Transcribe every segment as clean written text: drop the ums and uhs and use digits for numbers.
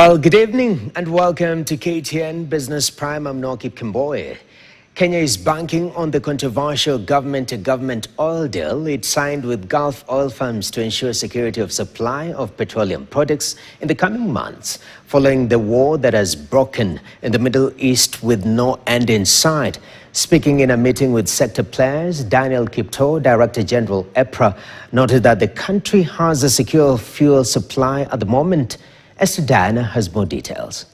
Well, good evening and welcome to KTN Business Prime. I'm Nokip Kimboye. Kenya is banking on the controversial government-to-government oil deal it signed with Gulf oil firms to ensure security of supply of petroleum products in the coming months, following the war that has broken in the Middle East with no end in sight. Speaking in a meeting with sector players, Daniel Kipto, Director General EPRA, noted that the country has a secure fuel supply at the moment. Esther Diana has more details.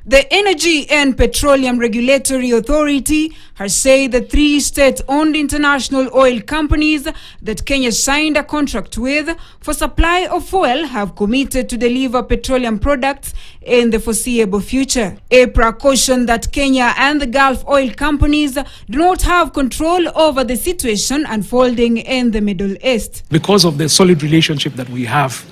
The Energy and Petroleum Regulatory Authority has said the three state-owned international oil companies that Kenya signed a contract with for supply of fuel have committed to deliver petroleum products in the foreseeable future. EPRA cautioned that Kenya and the Gulf oil companies do not have control over the situation unfolding in the Middle East. Because of the solid relationship that we have,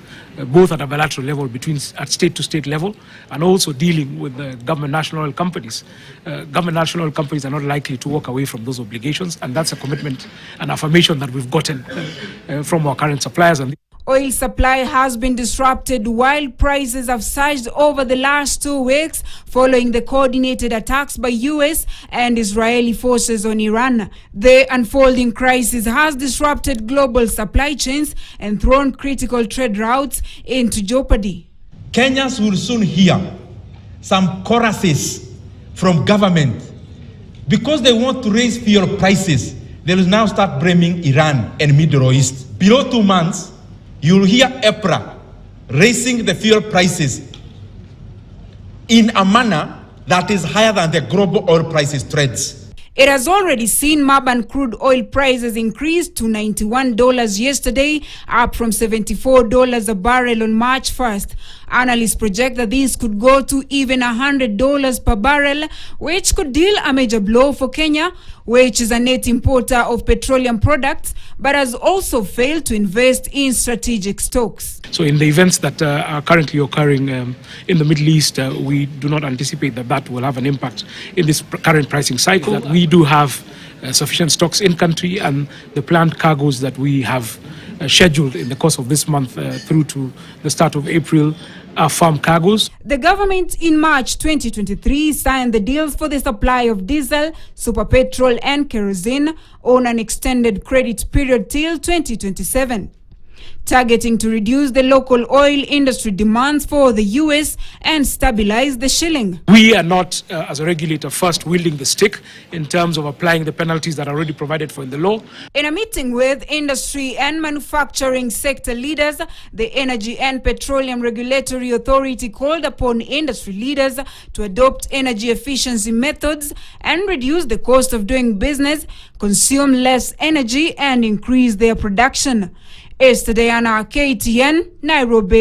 both at a bilateral level at state-to-state level, and also dealing with the government national oil companies. Government national oil companies are not likely to walk away from those obligations, and that's a commitment and affirmation that we've gotten from our current suppliers. Oil supply has been disrupted while prices have surged over the last 2 weeks following the coordinated attacks by US and Israeli forces on Iran. The unfolding crisis has disrupted global supply chains and thrown critical trade routes into jeopardy. Kenyans will soon hear some choruses from government. Because they want to raise fuel prices, they will now start blaming Iran and Middle East. Below 2 months, you will hear EPRA raising the fuel prices in a manner that is higher than the global oil prices trends. It has already seen Murban crude oil prices increase to $91 yesterday, up from $74 a barrel on March 1st. Analysts project that this could go to even $100 per barrel, which could deal a major blow for Kenya, which is a net importer of petroleum products, but has also failed to invest in strategic stocks. So in the events that are currently occurring in the Middle East, we do not anticipate that will have an impact in this current pricing cycle. That we do have sufficient stocks in country, and the planned cargoes that we have scheduled in the course of this month through to the start of April are firm cargoes. The government in March 2023 signed the deals for the supply of diesel, super petrol and kerosene on an extended credit period till 2027. Targeting to reduce the local oil industry demands for the US and stabilize the shilling. We are not, as a regulator, first wielding the stick in terms of applying the penalties that are already provided for in the law. In a meeting with industry and manufacturing sector leaders, the Energy and Petroleum Regulatory Authority called upon industry leaders to adopt energy efficiency methods and reduce the cost of doing business, consume less energy and increase their production. Esther Diana, KTN, Nairobi.